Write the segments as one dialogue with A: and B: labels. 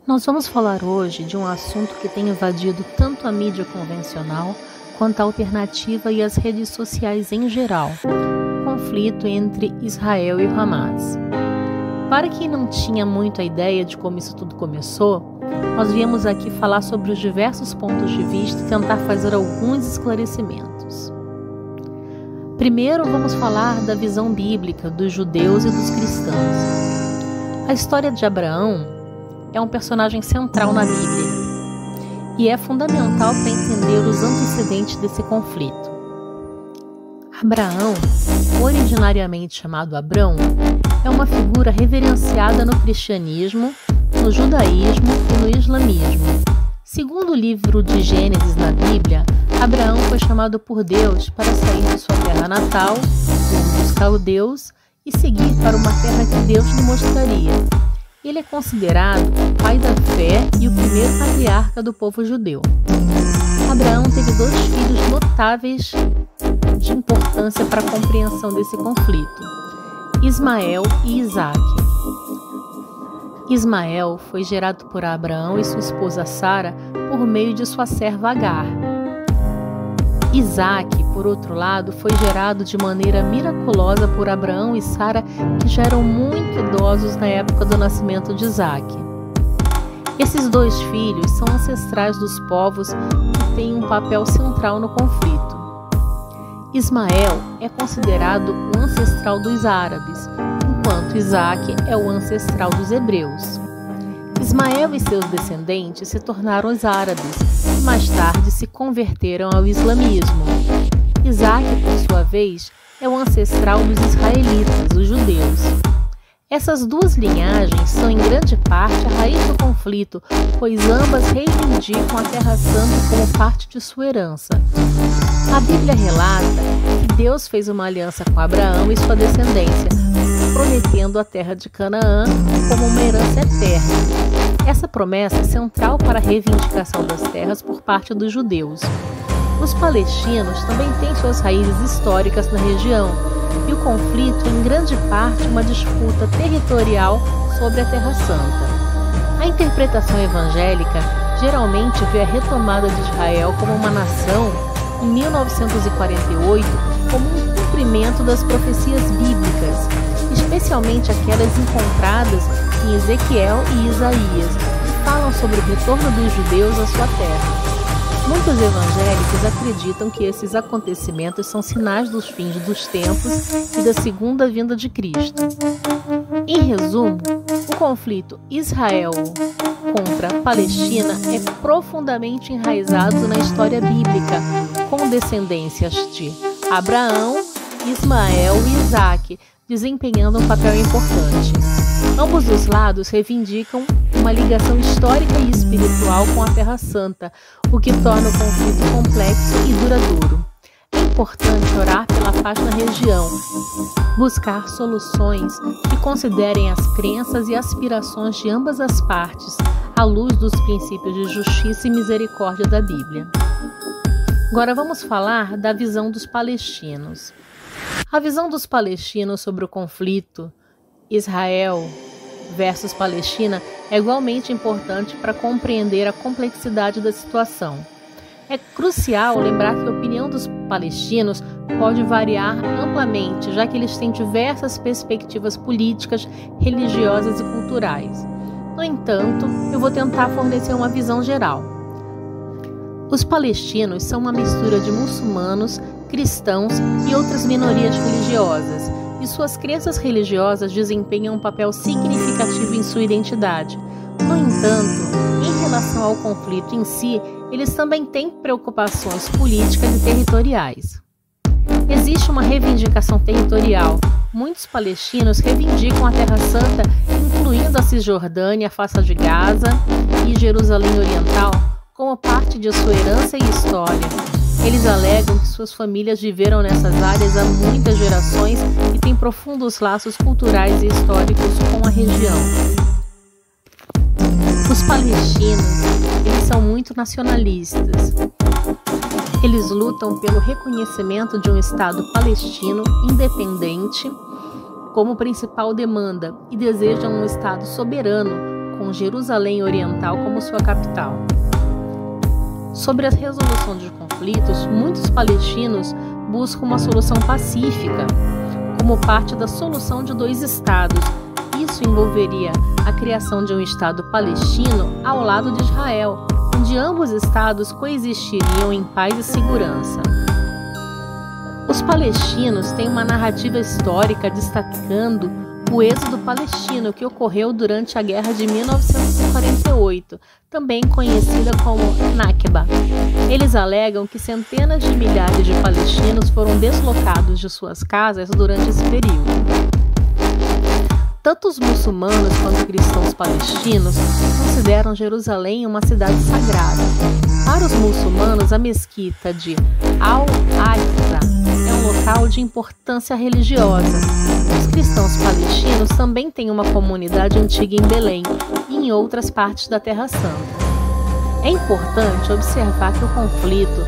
A: Nós vamos falar hoje de um assunto que tem invadido tanto a mídia convencional quanto a alternativa e as redes sociais em geral: o conflito entre Israel e o Hamas. Para quem não tinha muito a ideia de como isso tudo começou, nós viemos aqui falar sobre os diversos pontos de vista e tentar fazer alguns esclarecimentos. Primeiro, vamos falar da visão bíblica dos judeus e dos cristãos. A história de Abraão é um personagem central na Bíblia e é fundamental para entender os antecedentes desse conflito. Abraão, originariamente chamado Abrão, é uma figura reverenciada no cristianismo, no judaísmo e no islamismo. Segundo o livro de Gênesis na Bíblia, Abraão foi chamado por Deus para sair de sua terra natal, dos caldeus, e seguir para uma terra que Deus lhe mostraria. Ele é considerado o pai da fé e o primeiro patriarca do povo judeu. Abraão teve dois filhos notáveis de importância para a compreensão desse conflito: Ismael e Isaque. Ismael foi gerado por Abraão e sua esposa Sara por meio de sua serva Agar. Isaque, por outro lado, foi gerado de maneira miraculosa por Abraão e Sara, que já eram muito idosos na época do nascimento de Isaque. Esses dois filhos são ancestrais dos povos que têm um papel central no conflito. Ismael é considerado o ancestral dos árabes, enquanto Isaque é o ancestral dos hebreus. Ismael e seus descendentes se tornaram os árabes e mais tarde se converteram ao islamismo. Isaque, por sua vez, é o ancestral dos israelitas, os judeus. Essas duas linhagens são em grande parte a raiz do conflito, pois ambas reivindicam a Terra Santa como parte de sua herança. A Bíblia relata que Deus fez uma aliança com Abraão e sua descendência, prometendo a terra de Canaã como uma herança eterna. Essa promessa é central para a reivindicação das terras por parte dos judeus. Os palestinos também têm suas raízes históricas na região, e o conflito é em grande parte uma disputa territorial sobre a Terra Santa. A interpretação evangélica geralmente vê a retomada de Israel como uma nação em 1948 como um cumprimento das profecias bíblicas, especialmente aquelas encontradas em Ezequiel e Isaías, que falam sobre o retorno dos judeus à sua terra. Muitos evangélicos acreditam que esses acontecimentos são sinais dos fins dos tempos e da segunda vinda de Cristo. Em resumo, o conflito Israel contra a Palestina é profundamente enraizado na história bíblica, com descendências de Abraão, Ismael e Isaque, desempenhando um papel importante. Ambos os lados reivindicam uma ligação histórica e espiritual com a Terra Santa, o que torna o conflito complexo e duradouro. É importante orar pela paz na região, buscar soluções que considerem as crenças e aspirações de ambas as partes, à luz dos princípios de justiça e misericórdia da Bíblia. Agora vamos falar da visão dos palestinos. A visão dos palestinos sobre o conflito Israel versus Palestina é igualmente importante para compreender a complexidade da situação. É crucial lembrar que a opinião dos palestinos pode variar amplamente, já que eles têm diversas perspectivas políticas, religiosas e culturais. No entanto, eu vou tentar fornecer uma visão geral. Os palestinos são uma mistura de muçulmanos, cristãos e outras minorias religiosas, e suas crenças religiosas desempenham um papel significativo em sua identidade. No entanto, em relação ao conflito em si, eles também têm preocupações políticas e territoriais. Existe uma reivindicação territorial. Muitos palestinos reivindicam a Terra Santa, incluindo a Cisjordânia, a faixa de Gaza e Jerusalém Oriental, como parte de sua herança e história. Eles alegam que suas famílias viveram nessas áreas há muitas gerações e têm profundos laços culturais e históricos com a região. Os palestinos, eles são muito nacionalistas. Eles lutam pelo reconhecimento de um Estado palestino independente como principal demanda e desejam um Estado soberano com Jerusalém Oriental como sua capital. Sobre a resolução de conflitos, muitos palestinos buscam uma solução pacífica, como parte da solução de 2 estados. Isso envolveria a criação de um Estado palestino ao lado de Israel, onde ambos estados coexistiriam em paz e segurança. Os palestinos têm uma narrativa histórica destacando o êxodo palestino que ocorreu durante a Guerra de 1948, também conhecida como Nakba. Eles alegam que centenas de milhares de palestinos foram deslocados de suas casas durante esse período. Tanto os muçulmanos quanto cristãos palestinos consideram Jerusalém uma cidade sagrada. Para os muçulmanos, a mesquita de Al-Aqsa é um local de importância religiosa. Os cristãos palestinos também têm uma comunidade antiga em Belém e em outras partes da Terra Santa. É importante observar que o conflito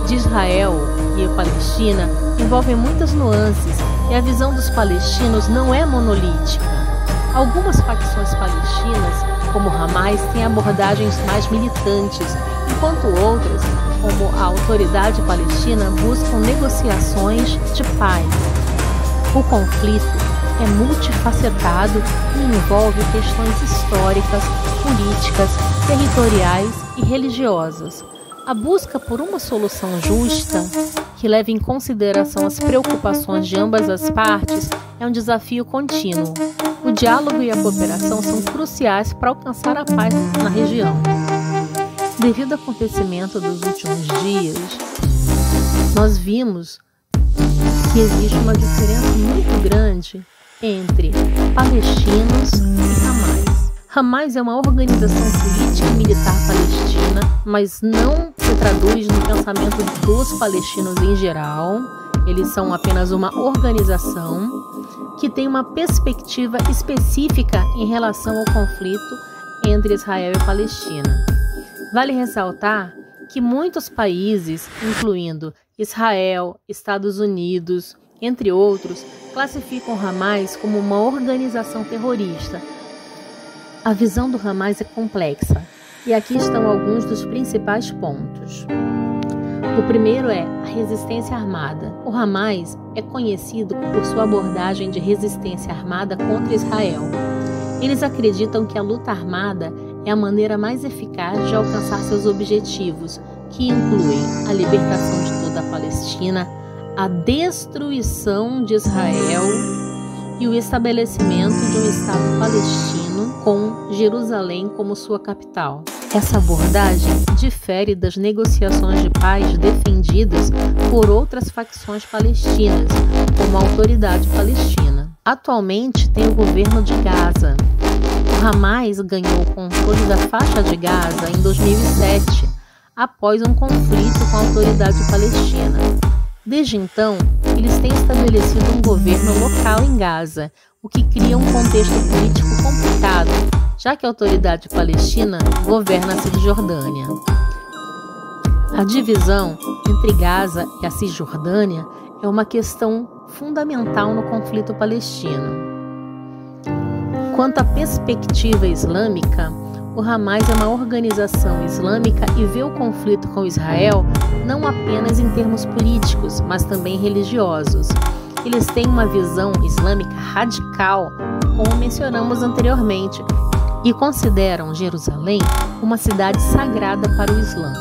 A: de Israel e a Palestina envolve muitas nuances e a visão dos palestinos não é monolítica. Algumas facções palestinas, como Hamas, têm abordagens mais militantes, enquanto outras, como a Autoridade Palestina, buscam negociações de paz. O conflito é multifacetado e envolve questões históricas, políticas, territoriais e religiosas. A busca por uma solução justa, que leve em consideração as preocupações de ambas as partes, é um desafio contínuo. O diálogo e a cooperação são cruciais para alcançar a paz na região. Devido ao acontecimento dos últimos dias, nós vimos que existe uma diferença muito grande entre palestinos e Hamas. Hamas é uma organização política e militar palestina, mas não se traduz no pensamento dos palestinos em geral. Eles são apenas uma organização que tem uma perspectiva específica em relação ao conflito entre Israel e Palestina. Vale ressaltar que muitos países, incluindo Israel, Estados Unidos, entre outros, classificam Hamas como uma organização terrorista. A visão do Hamas é complexa, e aqui estão alguns dos principais pontos. O primeiro é a resistência armada. O Hamas é conhecido por sua abordagem de resistência armada contra Israel. Eles acreditam que a luta armada é a maneira mais eficaz de alcançar seus objetivos, que incluem a libertação de toda a Palestina, a destruição de Israel e o estabelecimento de um Estado palestino com Jerusalém como sua capital. Essa abordagem difere das negociações de paz defendidas por outras facções palestinas, como a Autoridade Palestina. Atualmente tem o governo de Gaza. O Hamas ganhou o controle da faixa de Gaza em 2007, após um conflito com a Autoridade Palestina. Desde então, eles têm estabelecido um governo local em Gaza, o que cria um contexto político complicado, já que a Autoridade Palestina governa a Cisjordânia. A divisão entre Gaza e a Cisjordânia é uma questão fundamental no conflito palestino. Quanto à perspectiva islâmica, o Hamas é uma organização islâmica e vê o conflito com Israel não apenas em termos políticos, mas também religiosos. Eles têm uma visão islâmica radical, como mencionamos anteriormente, e consideram Jerusalém uma cidade sagrada para o Islã.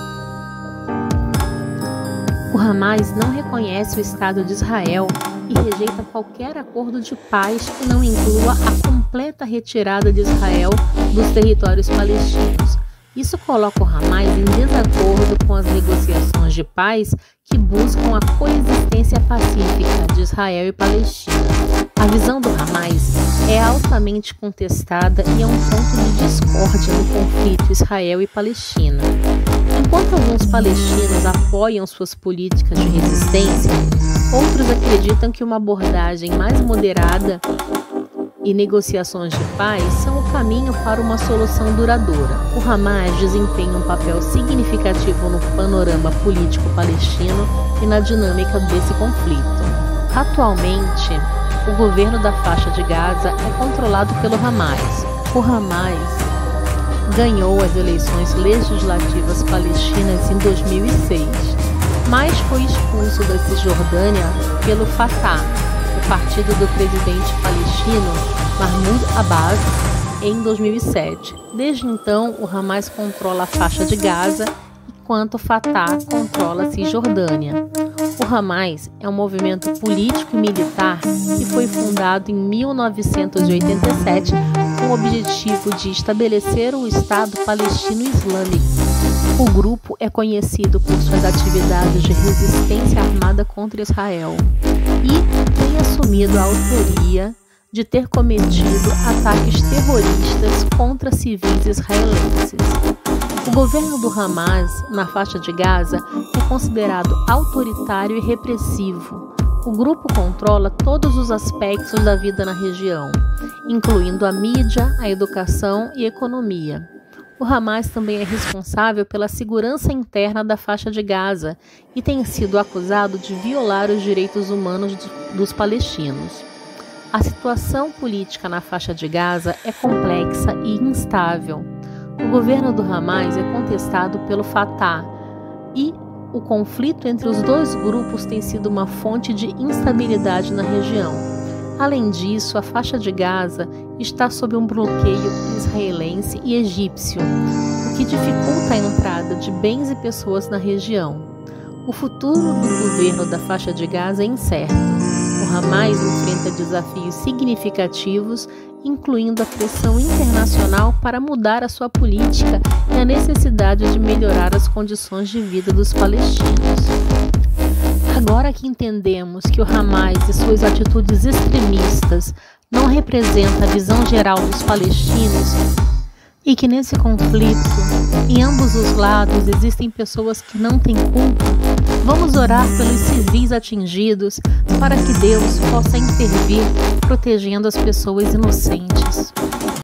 A: O Hamas não reconhece o Estado de Israel e rejeita qualquer acordo de paz que não inclua a completa retirada de Israel dos territórios palestinos. Isso coloca o Hamas em desacordo com as negociações de paz que buscam a coexistência pacífica de Israel e Palestina. A visão do Hamas é altamente contestada e é um ponto de discórdia no conflito Israel e Palestina. Enquanto alguns palestinos apoiam suas políticas de resistência, outros acreditam que uma abordagem mais moderada e negociações de paz são o caminho para uma solução duradoura. O Hamas desempenha um papel significativo no panorama político palestino e na dinâmica desse conflito. Atualmente, o governo da faixa de Gaza é controlado pelo Hamas. O Hamas ganhou as eleições legislativas palestinas em 2006, mas foi expulso da Cisjordânia pelo Fatah, o partido do presidente palestino Mahmoud Abbas, em 2007. Desde então, o Hamas controla a faixa de Gaza, enquanto o Fatah controla a Cisjordânia. O Hamas é um movimento político e militar que foi fundado em 1987 com o objetivo de estabelecer o Estado Palestino Islâmico. O grupo é conhecido por suas atividades de resistência armada contra Israel e tem assumido a autoria de ter cometido ataques terroristas contra civis israelenses. O governo do Hamas na faixa de Gaza é considerado autoritário e repressivo. O grupo controla todos os aspectos da vida na região, incluindo a mídia, a educação e a economia. O Hamas também é responsável pela segurança interna da faixa de Gaza e tem sido acusado de violar os direitos humanos dos palestinos. A situação política na faixa de Gaza é complexa e instável. O governo do Hamas é contestado pelo Fatah e o conflito entre os dois grupos tem sido uma fonte de instabilidade na região. Além disso, a faixa de Gaza está sob um bloqueio israelense e egípcio, o que dificulta a entrada de bens e pessoas na região. O futuro do governo da faixa de Gaza é incerto. O Hamas enfrenta desafios significativos, incluindo a pressão internacional para mudar a sua política e a necessidade de melhorar as condições de vida dos palestinos. Agora que entendemos que o Hamas e suas atitudes extremistas não representam a visão geral dos palestinos e que nesse conflito, em ambos os lados, existem pessoas que não têm culpa, vamos orar pelos civis atingidos para que Deus possa intervir protegendo as pessoas inocentes.